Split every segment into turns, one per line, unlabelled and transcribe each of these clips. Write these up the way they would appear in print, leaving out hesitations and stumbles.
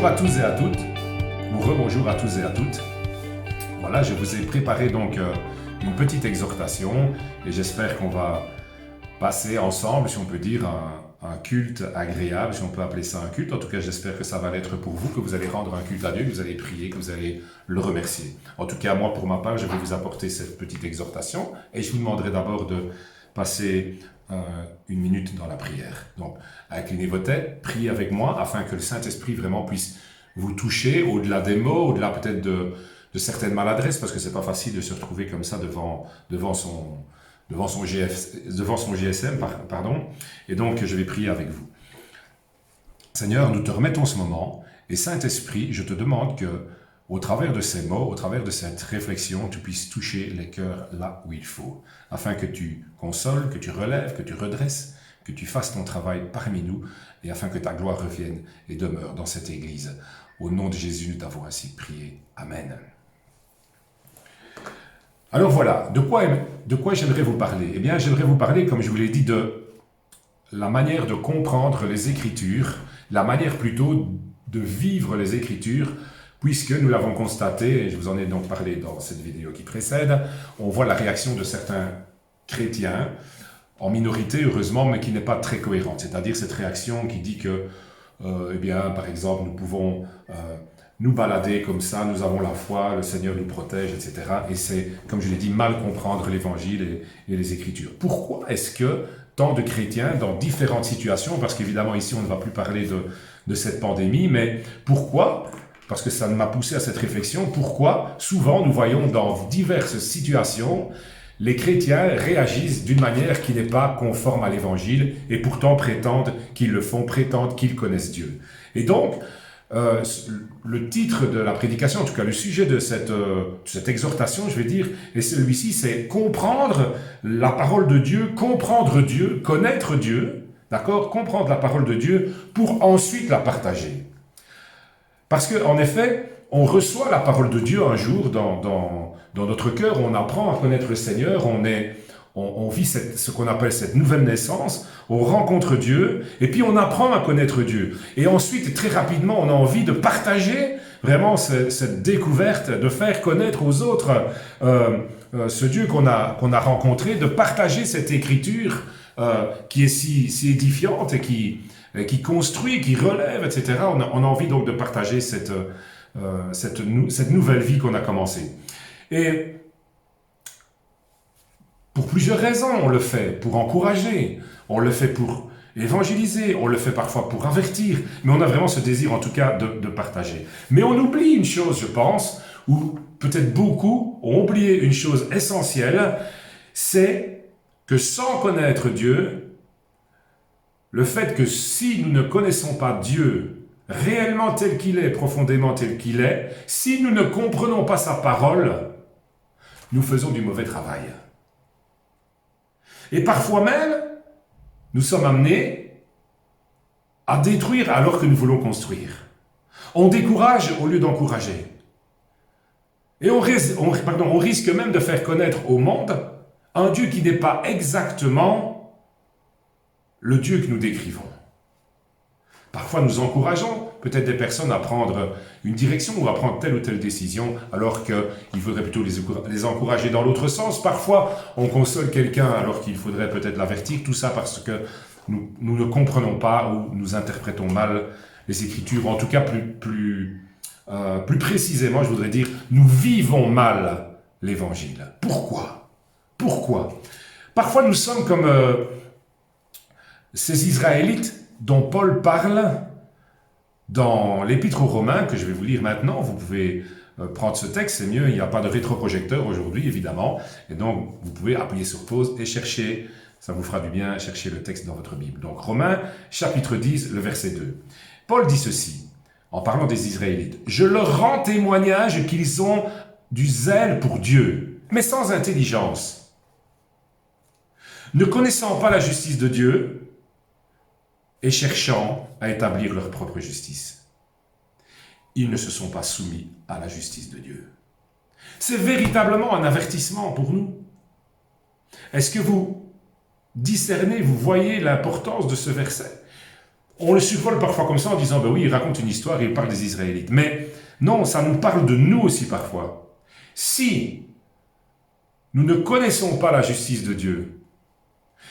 Bonjour à tous et à toutes, ou rebonjour à tous et à toutes. Voilà, je vous ai préparé donc une petite exhortation et j'espère qu'on va passer ensemble, si on peut dire, un culte agréable, si on peut appeler ça un culte. En tout cas, j'espère que ça va l'être pour vous, que vous allez rendre un culte à Dieu, que vous allez prier, que vous allez le remercier. En tout cas, moi, pour ma part, je vais vous apporter cette petite exhortation et je vous demanderai d'abord de passer une minute dans la prière. Donc, inclinez vos têtes, priez avec moi afin que le Saint-Esprit vraiment puisse vous toucher au-delà des mots, au-delà peut-être de certaines maladresses, parce que c'est pas facile de se retrouver comme ça devant son GSM, pardon. Et donc, je vais prier avec vous. Seigneur, nous te remettons ce moment, et Saint-Esprit, je te demande que, au travers de ces mots, au travers de cette réflexion, tu puisses toucher les cœurs là où il faut, afin que tu consoles, que tu relèves, que tu redresses, que tu fasses ton travail parmi nous, et afin que ta gloire revienne et demeure dans cette Église. Au nom de Jésus, nous t'avons ainsi prié. Amen. Alors voilà, de quoi j'aimerais vous parler? Eh bien, j'aimerais vous parler, comme je vous l'ai dit, de la manière de comprendre les Écritures, la manière plutôt de vivre les Écritures, puisque nous l'avons constaté, et je vous en ai donc parlé dans cette vidéo qui précède, on voit la réaction de certains chrétiens, en minorité heureusement, mais qui n'est pas très cohérente. C'est-à-dire cette réaction qui dit que, eh bien, par exemple, nous pouvons nous balader comme ça, nous avons la foi, le Seigneur nous protège, etc. Et c'est, comme je l'ai dit, mal comprendre l'Évangile et les Écritures. Pourquoi est-ce que tant de chrétiens, dans différentes situations, parce qu'évidemment ici on ne va plus parler de cette pandémie, mais pourquoi? Parce que ça m'a poussé à cette réflexion, pourquoi souvent nous voyons dans diverses situations les chrétiens réagissent d'une manière qui n'est pas conforme à l'Évangile et pourtant prétendent qu'ils le font, prétendent qu'ils connaissent Dieu. Et donc, le titre de la prédication, en tout cas le sujet de cette exhortation, je vais dire, et celui-ci, c'est comprendre la parole de Dieu, comprendre Dieu, connaître Dieu, d'accord? Comprendre la parole de Dieu pour ensuite la partager. Parce qu'en effet, on reçoit la parole de Dieu un jour dans notre cœur, on apprend à connaître le Seigneur, on vit ce qu'on appelle cette nouvelle naissance, on rencontre Dieu, et puis on apprend à connaître Dieu. Et ensuite, très rapidement, on a envie de partager vraiment cette découverte, de faire connaître aux autres ce Dieu qu'on a rencontré, de partager cette écriture qui est si édifiante et qui construit, qui relève, etc. On a envie donc de partager cette nouvelle vie qu'on a commencée. Et pour plusieurs raisons, on le fait pour encourager, on le fait pour évangéliser, on le fait parfois pour avertir, mais on a vraiment ce désir en tout cas de partager. Mais on oublie une chose, je pense, ou peut-être beaucoup ont oublié une chose essentielle, c'est que sans connaître Dieu, le fait que si nous ne connaissons pas Dieu réellement tel qu'il est, profondément tel qu'il est, si nous ne comprenons pas sa parole, nous faisons du mauvais travail. Et parfois même, nous sommes amenés à détruire alors que nous voulons construire. On décourage au lieu d'encourager. Et on risque même de faire connaître au monde un Dieu qui n'est pas exactement le Dieu que nous décrivons. Parfois, nous encourageons peut-être des personnes à prendre une direction ou à prendre telle ou telle décision, alors qu'il faudrait plutôt les encourager dans l'autre sens. Parfois, on console quelqu'un alors qu'il faudrait peut-être l'avertir. Tout ça parce que nous ne comprenons pas ou nous interprétons mal les Écritures. En tout cas, plus précisément, je voudrais dire, nous vivons mal l'Évangile. Pourquoi? Parfois, nous sommes comme ces Israélites dont Paul parle dans l'Épître aux Romains, que je vais vous lire maintenant. Vous pouvez prendre ce texte, c'est mieux, il n'y a pas de rétroprojecteur aujourd'hui, évidemment, et donc vous pouvez appuyer sur pause et chercher, ça vous fera du bien, chercher le texte dans votre Bible. Donc Romains, chapitre 10, le verset 2. Paul dit ceci, en parlant des Israélites, « Je leur rends témoignage qu'ils ont du zèle pour Dieu, mais sans intelligence, ne connaissant pas la justice de Dieu, et cherchant à établir leur propre justice. Ils ne se sont pas soumis à la justice de Dieu. » C'est véritablement un avertissement pour nous. Est-ce que vous discernez, vous voyez l'importance de ce verset? On le survole parfois comme ça en disant, ben oui, il raconte une histoire et il parle des Israélites. Mais non, ça nous parle de nous aussi parfois. Si nous ne connaissons pas la justice de Dieu,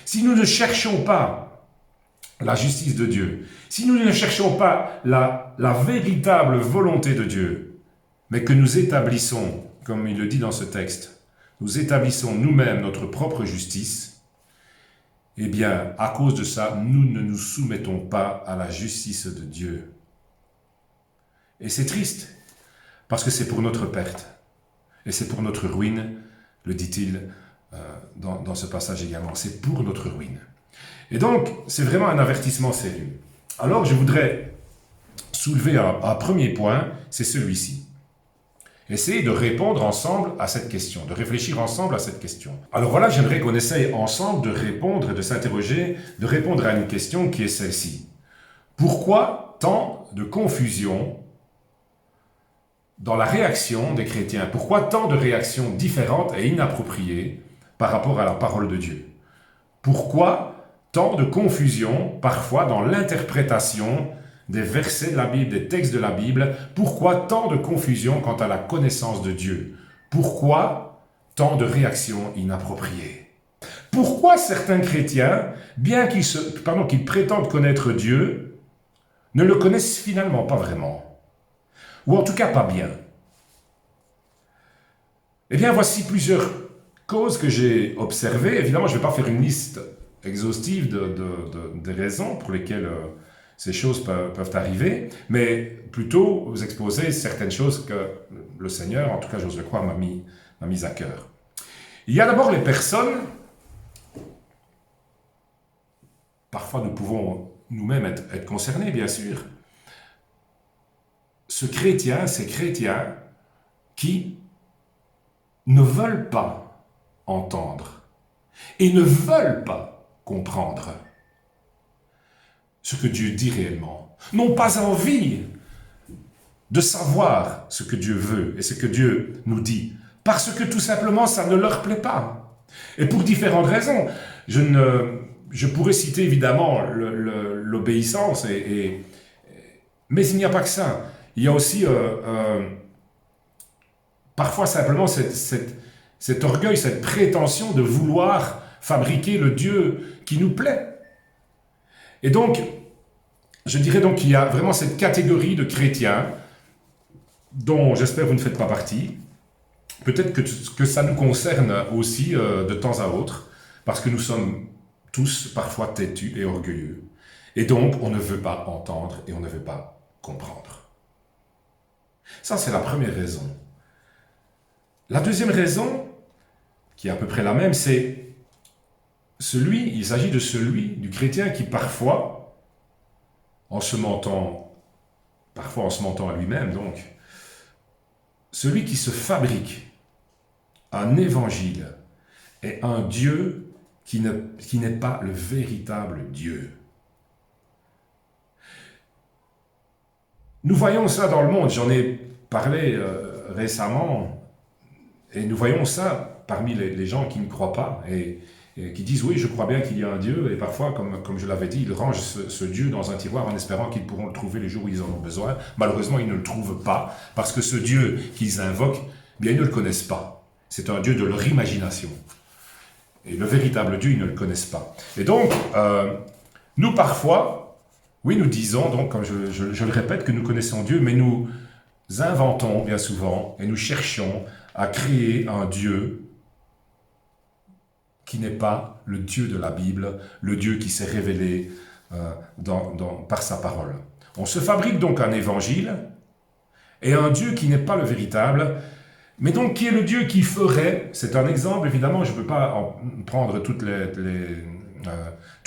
si nous ne cherchons pas la justice de Dieu, si nous ne cherchons pas la véritable volonté de Dieu, mais que nous établissons, comme il le dit dans ce texte, nous établissons nous-mêmes notre propre justice, eh bien, à cause de ça, nous ne nous soumettons pas à la justice de Dieu. Et c'est triste, parce que c'est pour notre perte, et c'est pour notre ruine, le dit-il dans ce passage également, c'est pour notre ruine. Et donc, c'est vraiment un avertissement sérieux. Alors, je voudrais soulever un premier point, c'est celui-ci. Essayez de répondre ensemble à cette question, de réfléchir ensemble à cette question. Alors voilà, j'aimerais qu'on essaye ensemble de répondre, de s'interroger, de répondre à une question qui est celle-ci. Pourquoi tant de confusion dans la réaction des chrétiens? Pourquoi tant de réactions différentes et inappropriées par rapport à la parole de Dieu? Pourquoi tant de confusion parfois dans l'interprétation des versets de la Bible, des textes de la Bible? Pourquoi tant de confusion quant à la connaissance de Dieu? Pourquoi tant de réactions inappropriées? Pourquoi certains chrétiens, bien qu'ils prétendent connaître Dieu, ne le connaissent finalement pas vraiment? Ou en tout cas pas bien? Eh bien, voici plusieurs causes que j'ai observées. Évidemment, je ne vais pas faire une liste exhaustive des raisons pour lesquelles ces choses peuvent arriver, mais plutôt vous exposer certaines choses que le Seigneur, en tout cas j'ose le croire, m'a mis à cœur. Il y a d'abord les personnes, parfois nous pouvons nous-mêmes être concernés bien sûr, ces chrétiens qui ne veulent pas entendre et ne veulent pas comprendre ce que Dieu dit réellement, n'ont pas envie de savoir ce que Dieu veut et ce que Dieu nous dit, parce que tout simplement ça ne leur plaît pas. Et pour différentes raisons. Je pourrais citer évidemment l'obéissance, mais il n'y a pas que ça. Il y a aussi parfois simplement cet orgueil, cette prétention de vouloir fabriquer le Dieu qui nous plaît. Et donc, je dirais donc qu'il y a vraiment cette catégorie de chrétiens dont j'espère vous ne faites pas partie. Peut-être que ça nous concerne aussi de temps à autre, parce que nous sommes tous parfois têtus et orgueilleux. Et donc, on ne veut pas entendre et on ne veut pas comprendre. Ça, c'est la première raison. La deuxième raison, qui est à peu près la même, c'est il s'agit de celui, du chrétien qui parfois, en se mentant à lui-même donc, celui qui se fabrique un évangile et un Dieu qui n'est pas le véritable Dieu. Nous voyons ça dans le monde, j'en ai parlé récemment, et nous voyons ça parmi les gens qui ne croient pas et qui disent oui, je crois bien qu'il y a un Dieu, et parfois, comme je l'avais dit, ils rangent ce Dieu dans un tiroir en espérant qu'ils pourront le trouver les jours où ils en ont besoin. Malheureusement, ils ne le trouvent pas, parce que ce Dieu qu'ils invoquent, bien, ils ne le connaissent pas. C'est un Dieu de leur imagination. Et le véritable Dieu, ils ne le connaissent pas. Et donc, nous parfois, oui, nous disons, donc, comme je le répète, que nous connaissons Dieu, mais nous inventons bien souvent, et nous cherchons à créer un Dieu qui n'est pas le Dieu de la Bible, le Dieu qui s'est révélé par sa parole. On se fabrique donc un évangile et un Dieu qui n'est pas le véritable, mais donc qui est le Dieu qui ferait, c'est un exemple évidemment, je ne peux pas en prendre tous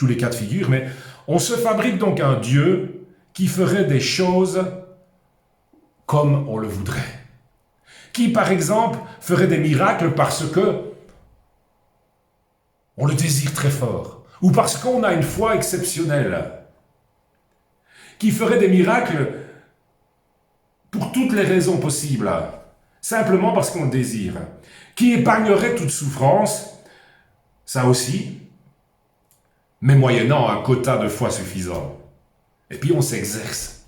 les cas de figure, mais on se fabrique donc un Dieu qui ferait des choses comme on le voudrait. Qui par exemple ferait des miracles parce que on le désire très fort, ou parce qu'on a une foi exceptionnelle, qui ferait des miracles pour toutes les raisons possibles, simplement parce qu'on le désire, qui épargnerait toute souffrance, ça aussi, mais moyennant un quota de foi suffisant. Et puis on s'exerce.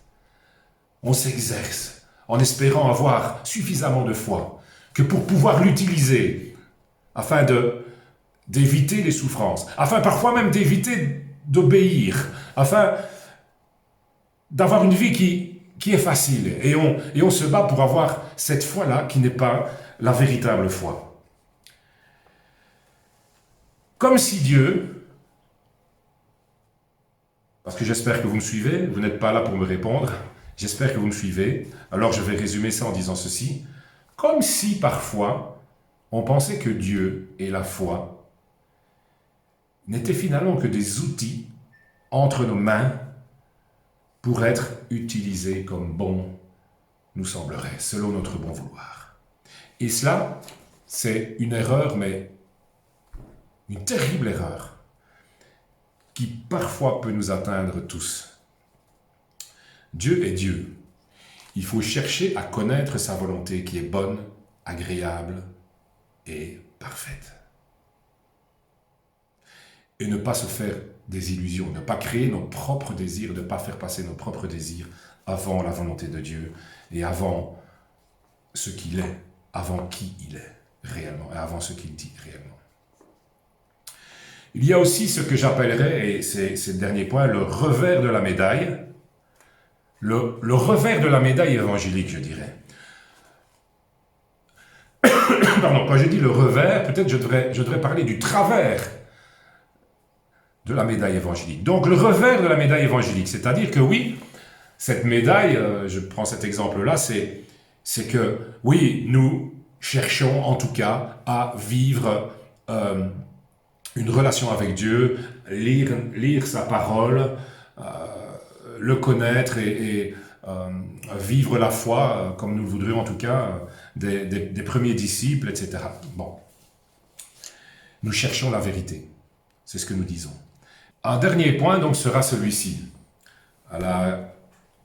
On s'exerce en espérant avoir suffisamment de foi que pour pouvoir l'utiliser afin d'éviter les souffrances, afin parfois même d'éviter d'obéir, afin d'avoir une vie qui est facile. Et on se bat pour avoir cette foi-là qui n'est pas la véritable foi. Comme si Dieu, parce que j'espère que vous me suivez, vous n'êtes pas là pour me répondre, j'espère que vous me suivez, alors je vais résumer ça en disant ceci, comme si parfois on pensait que Dieu et la foi n'étaient finalement que des outils entre nos mains pour être utilisés comme bon nous semblerait, selon notre bon vouloir. Et cela, c'est une erreur, mais une terrible erreur, qui parfois peut nous atteindre tous. Dieu est Dieu. Il faut chercher à connaître sa volonté qui est bonne, agréable et parfaite. Et ne pas se faire des illusions, ne pas créer nos propres désirs, ne pas faire passer nos propres désirs avant la volonté de Dieu et avant ce qu'il est, avant qui il est réellement et avant ce qu'il dit réellement. Il y a aussi ce que j'appellerais, et c'est le dernier point, le revers de la médaille. Le revers de la médaille évangélique, je dirais. Pardon, quand je dis le revers, peut-être je devrais parler du travers de la médaille évangélique. Donc le revers de la médaille évangélique, c'est-à-dire que oui, cette médaille, je prends cet exemple-là, c'est que oui, nous cherchons en tout cas à vivre une relation avec Dieu, lire sa parole, le connaître et vivre la foi, comme nous le voudrions en tout cas, des premiers disciples, etc. Bon. Nous cherchons la vérité. C'est ce que nous disons. Un dernier point donc sera celui-ci. À la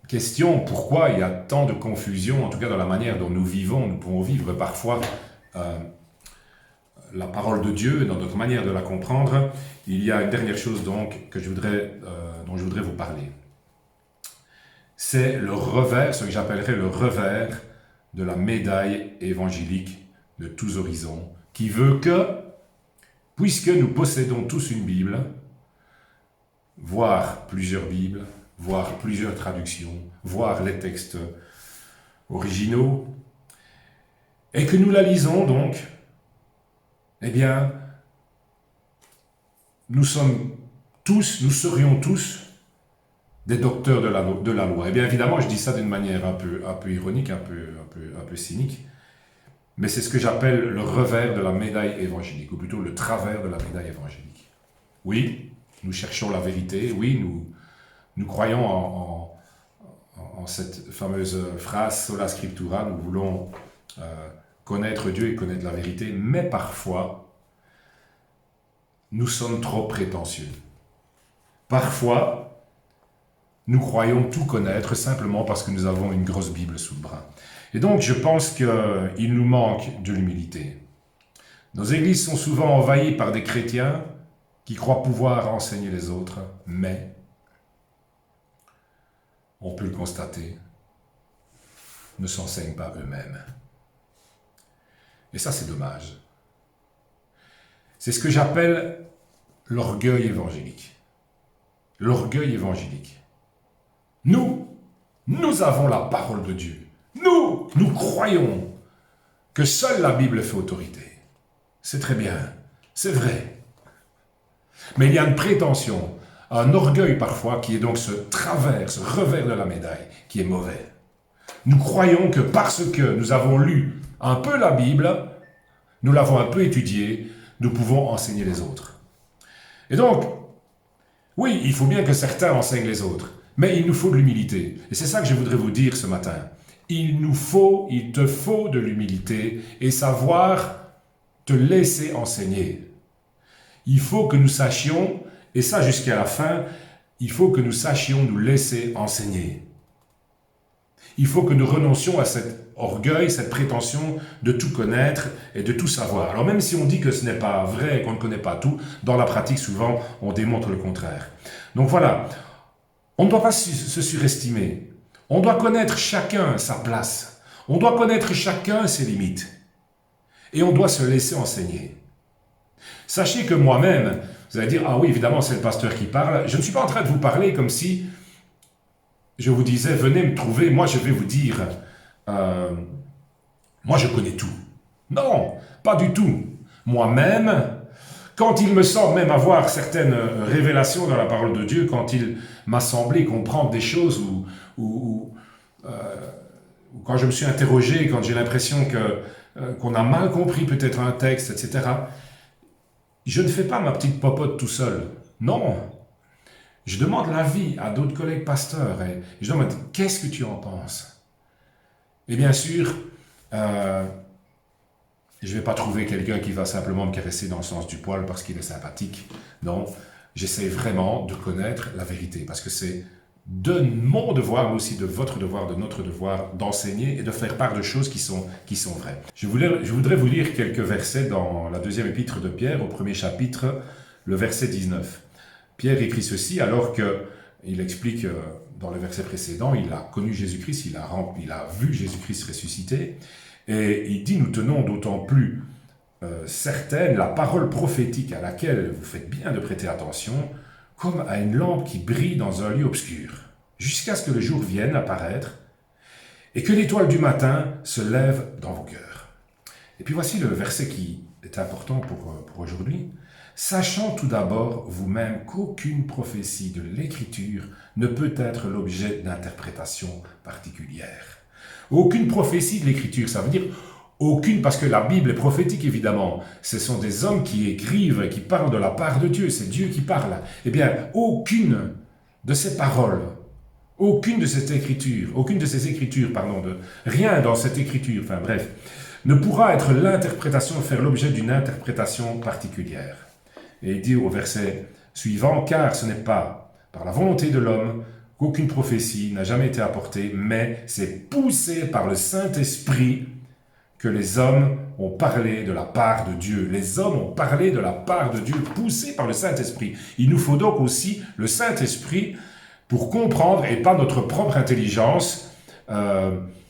question pourquoi il y a tant de confusion, en tout cas dans la manière dont nous vivons, nous pouvons vivre parfois la parole de Dieu, dans notre manière de la comprendre, il y a une dernière chose donc dont je voudrais vous parler. C'est le revers, ce que j'appellerais le revers de la médaille évangélique de tous horizons, qui veut que, puisque nous possédons tous une Bible, voire plusieurs Bibles, voire plusieurs traductions, voire les textes originaux, et que nous la lisons donc, eh bien, nous serions tous des docteurs de la loi. Eh bien, évidemment, je dis ça d'une manière un peu ironique, un peu cynique, mais c'est ce que j'appelle le revers de la médaille évangélique, ou plutôt le travers de la médaille évangélique. Oui, nous cherchons la vérité, oui, nous croyons en cette fameuse phrase « sola scriptura », nous voulons connaître Dieu et connaître la vérité, mais parfois, nous sommes trop prétentieux. Parfois, nous croyons tout connaître simplement parce que nous avons une grosse Bible sous le bras. Et donc, je pense qu'il nous manque de l'humilité. Nos églises sont souvent envahies par des chrétiens qui croient pouvoir enseigner les autres, mais, on peut le constater, ne s'enseignent pas eux-mêmes. Et ça, c'est dommage. C'est ce que j'appelle l'orgueil évangélique. L'orgueil évangélique. Nous avons la parole de Dieu. Nous croyons que seule la Bible fait autorité. C'est très bien, c'est vrai. Mais il y a une prétention, un orgueil parfois qui est donc ce travers, ce revers de la médaille qui est mauvais. Nous croyons que parce que nous avons lu un peu la Bible, nous l'avons un peu étudiée, nous pouvons enseigner les autres. Et donc, oui, il faut bien que certains enseignent les autres, mais il nous faut de l'humilité. Et c'est ça que je voudrais vous dire ce matin. Il te faut de l'humilité et savoir te laisser enseigner. Il faut que nous sachions, et ça jusqu'à la fin, il faut que nous sachions nous laisser enseigner. Il faut que nous renoncions à cet orgueil, cette prétention de tout connaître et de tout savoir. Alors même si on dit que ce n'est pas vrai, qu'on ne connaît pas tout, dans la pratique souvent on démontre le contraire. Donc voilà, On ne doit pas se surestimer. On doit connaître chacun sa place. On doit connaître chacun ses limites. Et on doit se laisser enseigner. Sachez que moi-même, vous allez dire, ah oui, évidemment, c'est le pasteur qui parle. Je ne suis pas en train de vous parler comme si je vous disais, venez me trouver, moi je vais vous dire, moi je connais tout. Non, pas du tout. Moi-même, quand il me semble même avoir certaines révélations dans la parole de Dieu, quand il m'a semblé comprendre des choses ou quand je me suis interrogé, quand j'ai l'impression qu'on a mal compris peut-être un texte, etc., je ne fais pas ma petite popote tout seul. Non. Je demande l'avis à d'autres collègues pasteurs et je demande, qu'est-ce que tu en penses? Et bien sûr, je ne vais pas trouver quelqu'un qui va simplement me caresser dans le sens du poil parce qu'il est sympathique. Non, j'essaie vraiment de connaître la vérité parce que c'est de mon devoir, mais aussi de votre devoir, de notre devoir, d'enseigner et de faire part de choses qui sont vraies. Je voudrais vous lire quelques versets dans la deuxième épître de Pierre, au premier chapitre, le verset 19. Pierre écrit ceci alors qu'il explique dans le verset précédent, il a connu Jésus-Christ, il a vu Jésus-Christ ressuscité, et il dit, nous tenons d'autant plus certaine la parole prophétique à laquelle vous faites bien de prêter attention, comme à une lampe qui brille dans un lieu obscur, jusqu'à ce que le jour vienne apparaître, et que l'étoile du matin se lève dans vos cœurs. Et puis voici le verset qui est important pour aujourd'hui. Sachant tout d'abord vous-même qu'aucune prophétie de l'Écriture ne peut être l'objet d'interprétation particulière. Aucune prophétie de l'Écriture, ça veut dire aucune, parce que la Bible est prophétique évidemment. Ce sont des hommes qui écrivent et qui parlent de la part de Dieu, c'est Dieu qui parle. Eh bien, aucune de ces paroles, aucune de ces écritures, rien dans cette écriture, enfin bref, ne pourra être faire l'objet d'une interprétation particulière. Et il dit au verset suivant, « Car ce n'est pas par la volonté de l'homme qu'aucune prophétie n'a jamais été apportée, mais c'est poussé par le Saint-Esprit que les hommes ont parlé de la part de Dieu. » Les hommes ont parlé de la part de Dieu, poussés par le Saint-Esprit. Il nous faut donc aussi le Saint-Esprit pour comprendre, et pas notre propre intelligence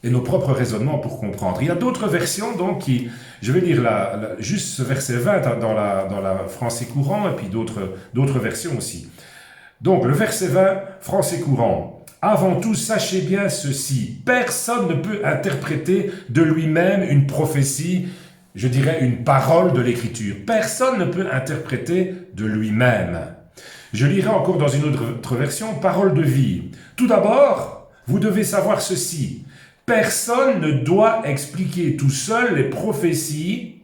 et nos propres raisonnements pour comprendre. Il y a d'autres versions donc qui... Je vais lire juste ce verset 20 dans la français courant, et puis d'autres versions aussi. Donc, le verset 20, français courant. « Avant tout, sachez bien ceci, personne ne peut interpréter de lui-même une prophétie, je dirais une parole de l'Écriture. Personne ne peut interpréter de lui-même. » Je lirai encore dans une autre version, « Parole de vie. Tout d'abord, vous devez savoir ceci. Personne ne doit expliquer tout seul les prophéties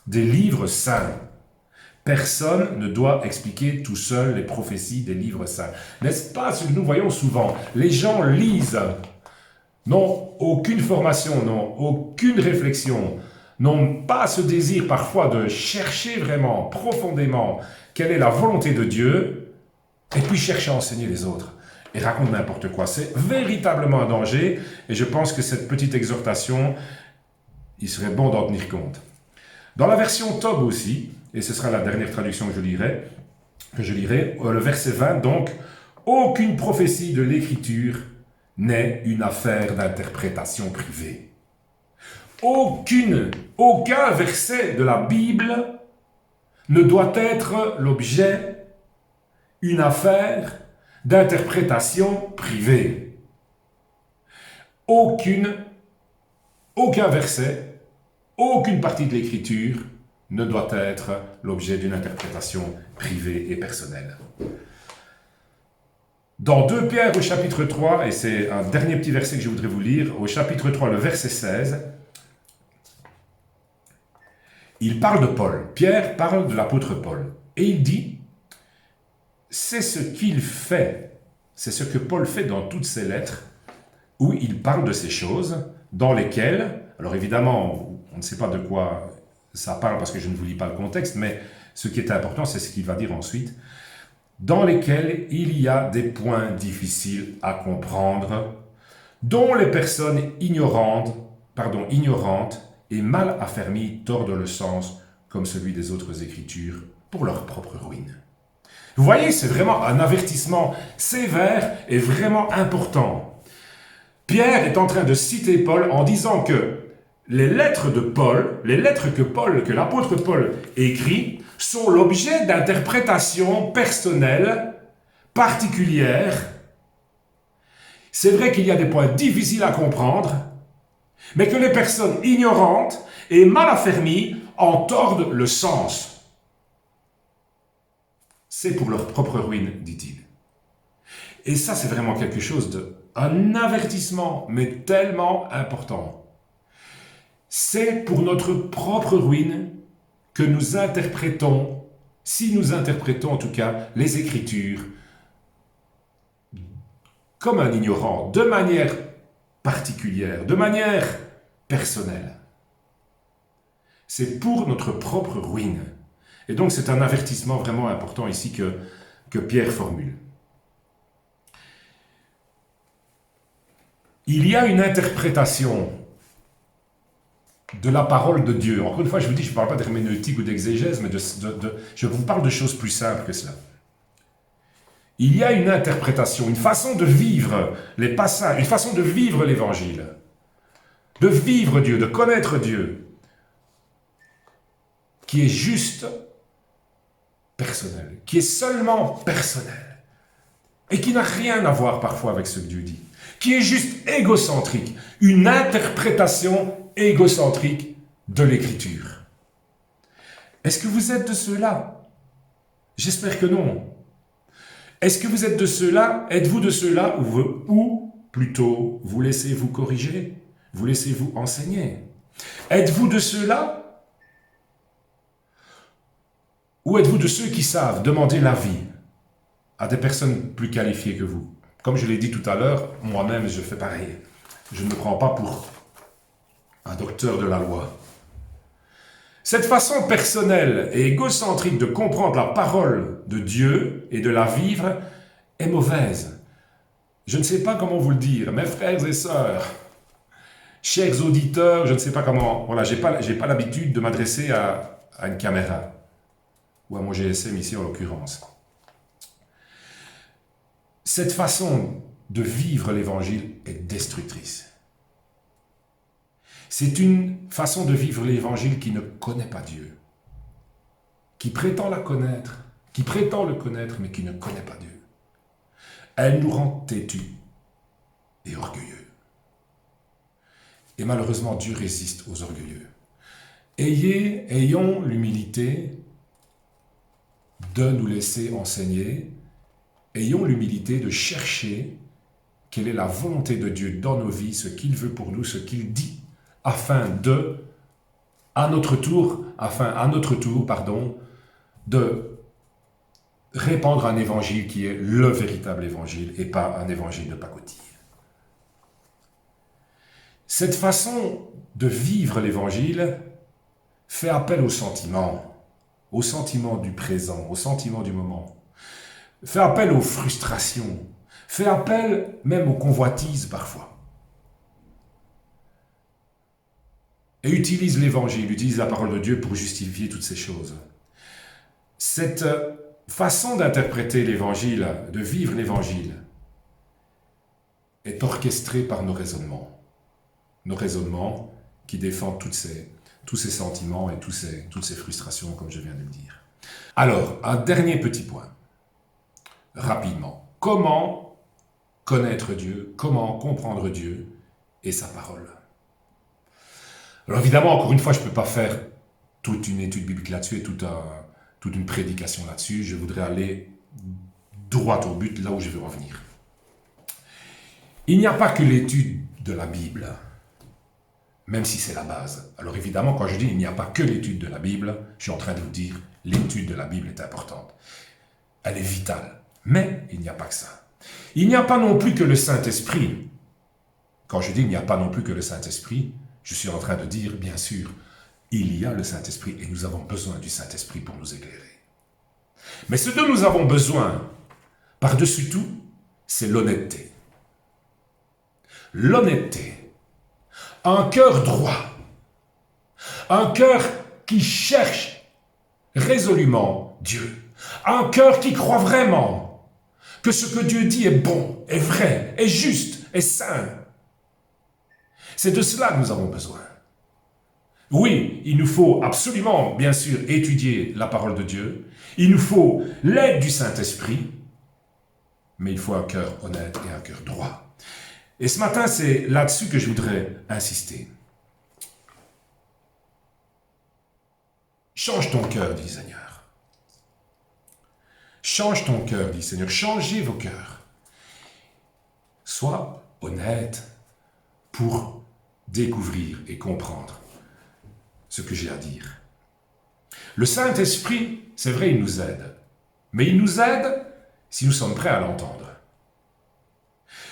des livres saints. » Personne ne doit expliquer tout seul les prophéties des livres saints. N'est-ce pas ce que nous voyons souvent? Les gens lisent, n'ont aucune formation, n'ont aucune réflexion, n'ont pas ce désir parfois de chercher vraiment, profondément, quelle est la volonté de Dieu, et puis chercher à enseigner les autres. Et racontent n'importe quoi. C'est véritablement un danger, et je pense que cette petite exhortation, il serait bon d'en tenir compte. Dans la version Tob aussi, et ce sera la dernière traduction que je lirai, le verset 20, donc, « Aucune prophétie de l'Écriture n'est une affaire d'interprétation privée. » Aucun verset de la Bible ne doit être l'objet, une affaire d'interprétation privée. Aucun verset, aucune partie de l'Écriture ne doit être l'objet d'une interprétation privée et personnelle. Dans 2 Pierre au chapitre 3, et c'est un dernier petit verset que je voudrais vous lire, au chapitre 3, le verset 16, il parle de Paul. Pierre parle de l'apôtre Paul. Et il dit, c'est ce qu'il fait, c'est ce que Paul fait dans toutes ses lettres, où il parle de ces choses, dans lesquelles, alors évidemment, on ne sait pas de quoi ça parle parce que je ne vous lis pas le contexte, mais ce qui est important, c'est ce qu'il va dire ensuite, dans lesquels il y a des points difficiles à comprendre, dont les personnes ignorantes et mal affermies tordent le sens, comme celui des autres Écritures, pour leur propre ruine. Vous voyez, c'est vraiment un avertissement sévère et vraiment important. Pierre est en train de citer Paul en disant que les lettres de Paul, les lettres que l'apôtre Paul écrit, sont l'objet d'interprétations personnelles, particulières. C'est vrai qu'il y a des points difficiles à comprendre, mais que les personnes ignorantes et mal affermies en tordent le sens. C'est pour leur propre ruine, dit-il. Et ça, c'est vraiment quelque chose un avertissement, mais tellement important. C'est pour notre propre ruine que nous interprétons, si nous interprétons en tout cas, les Écritures comme un ignorant, de manière particulière, de manière personnelle. C'est pour notre propre ruine. Et donc c'est un avertissement vraiment important ici que Pierre formule. Il y a une interprétation de la parole de Dieu. Encore une fois, je vous dis, je ne parle pas d'herméneutique ou d'exégèse, mais je vous parle de choses plus simples que cela. Il y a une interprétation, une façon de vivre les passages, une façon de vivre l'Évangile, de vivre Dieu, de connaître Dieu, qui est juste personnel, qui est seulement personnel, et qui n'a rien à voir parfois avec ce que Dieu dit, qui est juste égocentrique, une interprétation égocentrique de l'Écriture. Est-ce que vous êtes de ceux-là? J'espère que non. Est-ce que vous êtes de ceux-là? Êtes-vous de ceux-là ou plutôt vous laissez-vous corriger? Vous laissez-vous enseigner? Êtes-vous de ceux-là? Ou êtes-vous de ceux qui savent demander l'avis à des personnes plus qualifiées que vous? Comme je l'ai dit tout à l'heure, moi-même je fais pareil. Je ne me prends pas pour un docteur de la loi. Cette façon personnelle et égocentrique de comprendre la parole de Dieu et de la vivre est mauvaise. Je ne sais pas comment vous le dire, mes frères et sœurs, chers auditeurs, je ne sais pas comment... Voilà, j'ai pas l'habitude de m'adresser à une caméra, ou à mon GSM ici en l'occurrence. Cette façon de vivre l'Évangile est destructrice. C'est une façon de vivre l'Évangile qui ne connaît pas Dieu, qui prétend la connaître, qui prétend le connaître, mais qui ne connaît pas Dieu. Elle nous rend têtus et orgueilleux. Et malheureusement, Dieu résiste aux orgueilleux. Ayons l'humilité de nous laisser enseigner, ayons l'humilité de chercher quelle est la volonté de Dieu dans nos vies, ce qu'il veut pour nous, ce qu'il dit, afin à notre tour, de répandre un évangile qui est le véritable évangile et pas un évangile de pacotille. Cette façon de vivre l'évangile fait appel au sentiment du présent, au sentiment du moment, fait appel aux frustrations, fait appel même aux convoitises parfois. Et utilise l'évangile, utilise la parole de Dieu pour justifier toutes ces choses. Cette façon d'interpréter l'évangile, de vivre l'évangile, est orchestrée par nos raisonnements qui défendent tous ces sentiments et toutes ces frustrations, comme je viens de le dire. Alors, un dernier petit point, rapidement. Comment connaître Dieu, comment comprendre Dieu et sa parole? Alors évidemment, encore une fois, je ne peux pas faire toute une étude biblique là-dessus et toute une prédication là-dessus. Je voudrais aller droit au but, là où je veux revenir. Il n'y a pas que l'étude de la Bible, même si c'est la base. Alors évidemment, quand je dis il n'y a pas que l'étude de la Bible, je suis en train de vous dire l'étude de la Bible est importante. Elle est vitale. Mais il n'y a pas que ça. Il n'y a pas non plus que le Saint-Esprit. Quand je dis il n'y a pas non plus que le Saint-Esprit, je suis en train de dire, bien sûr, il y a le Saint-Esprit et nous avons besoin du Saint-Esprit pour nous éclairer. Mais ce dont nous avons besoin, par-dessus tout, c'est l'honnêteté. L'honnêteté. Un cœur droit. Un cœur qui cherche résolument Dieu. Un cœur qui croit vraiment que ce que Dieu dit est bon, est vrai, est juste, est saint. C'est de cela que nous avons besoin. Oui, il nous faut absolument, bien sûr, étudier la parole de Dieu. Il nous faut l'aide du Saint-Esprit. Mais il faut un cœur honnête et un cœur droit. Et ce matin, c'est là-dessus que je voudrais insister. Change ton cœur, dit le Seigneur. Change ton cœur, dit le Seigneur. Changez vos cœurs. Sois honnête pour découvrir et comprendre ce que j'ai à dire. Le Saint-Esprit, c'est vrai, il nous aide. Mais il nous aide si nous sommes prêts à l'entendre.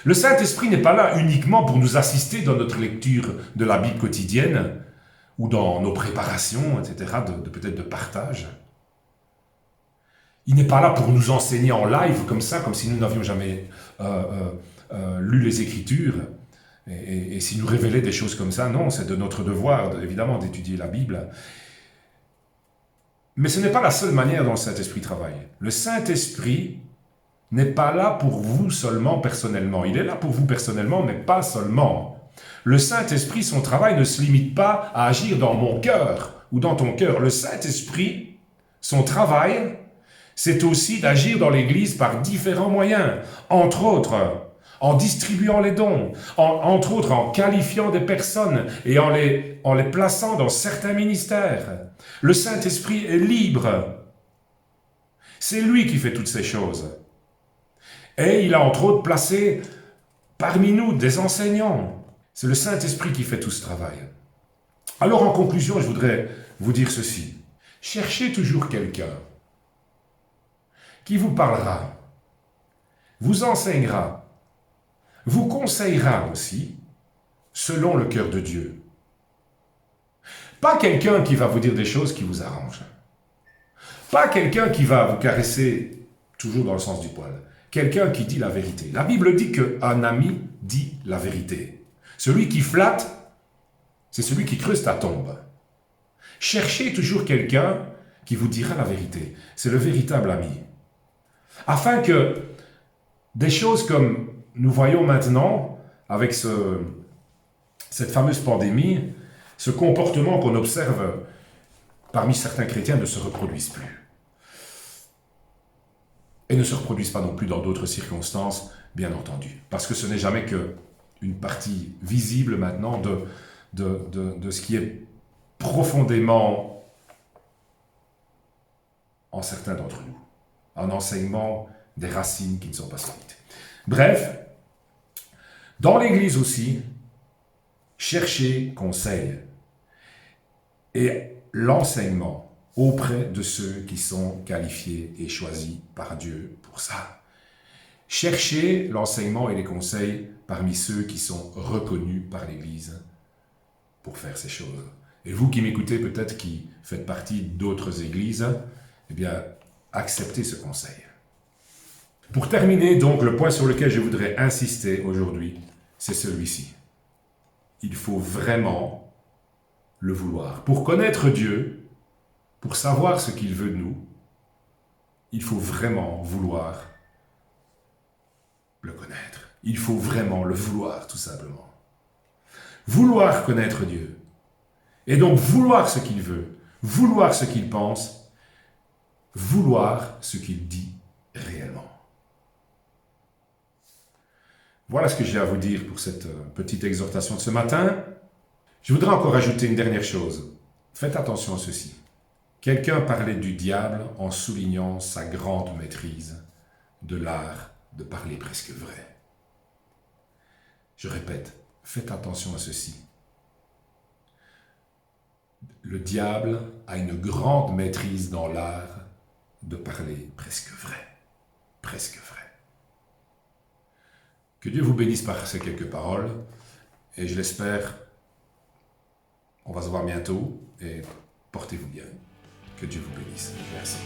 Le Saint-Esprit n'est pas là uniquement pour nous assister dans notre lecture de la Bible quotidienne ou dans nos préparations, etc., peut-être de partage. Il n'est pas là pour nous enseigner en live comme ça, comme si nous n'avions jamais lu les Écritures et s'il nous révélait des choses comme ça. Non, c'est de notre devoir, évidemment, d'étudier la Bible. Mais ce n'est pas la seule manière dont le Saint-Esprit travaille. Le Saint-Esprit n'est pas là pour vous seulement personnellement. Il est là pour vous personnellement, mais pas seulement. Le Saint-Esprit, son travail ne se limite pas à agir dans mon cœur ou dans ton cœur. Le Saint-Esprit, son travail, c'est aussi d'agir dans l'Église par différents moyens. Entre autres, en distribuant les dons, entre autres en qualifiant des personnes et en les plaçant dans certains ministères. Le Saint-Esprit est libre. C'est lui qui fait toutes ces choses. Et il a entre autres placé parmi nous des enseignants. C'est le Saint-Esprit qui fait tout ce travail. Alors en conclusion, je voudrais vous dire ceci. Cherchez toujours quelqu'un qui vous parlera, vous enseignera, vous conseillera aussi, selon le cœur de Dieu. Pas quelqu'un qui va vous dire des choses qui vous arrangent. Pas quelqu'un qui va vous caresser toujours dans le sens du poil. Quelqu'un qui dit la vérité. La Bible dit qu'un ami dit la vérité. Celui qui flatte, c'est celui qui creuse ta tombe. Cherchez toujours quelqu'un qui vous dira la vérité. C'est le véritable ami. Afin que des choses comme nous voyons maintenant, avec cette fameuse pandémie, ce comportement qu'on observe parmi certains chrétiens ne se reproduise plus. Et ne se reproduisent pas non plus dans d'autres circonstances, bien entendu. Parce que ce n'est jamais qu'une partie visible maintenant de ce qui est profondément en certains d'entre nous. Un enseignement des racines qui ne sont pas solides. Bref, dans l'Église aussi, cherchez conseil et l'enseignement auprès de ceux qui sont qualifiés et choisis par Dieu pour ça. Cherchez l'enseignement et les conseils parmi ceux qui sont reconnus par l'Église pour faire ces choses. Et vous qui m'écoutez, peut-être qui faites partie d'autres églises, eh bien, acceptez ce conseil. Pour terminer, donc, le point sur lequel je voudrais insister aujourd'hui, c'est celui-ci. Il faut vraiment le vouloir. Pour connaître Dieu, pour savoir ce qu'il veut de nous, il faut vraiment vouloir le connaître. Il faut vraiment le vouloir, tout simplement. Vouloir connaître Dieu. Et donc vouloir ce qu'il veut, vouloir ce qu'il pense, vouloir ce qu'il dit réellement. Voilà ce que j'ai à vous dire pour cette petite exhortation de ce matin. Je voudrais encore ajouter une dernière chose. Faites attention à ceci. Quelqu'un parlait du diable en soulignant sa grande maîtrise de l'art de parler presque vrai. Je répète, faites attention à ceci. Le diable a une grande maîtrise dans l'art de parler presque vrai. Presque vrai. Que Dieu vous bénisse par ces quelques paroles et je l'espère, on va se voir bientôt et portez-vous bien. Que Dieu vous bénisse. Merci.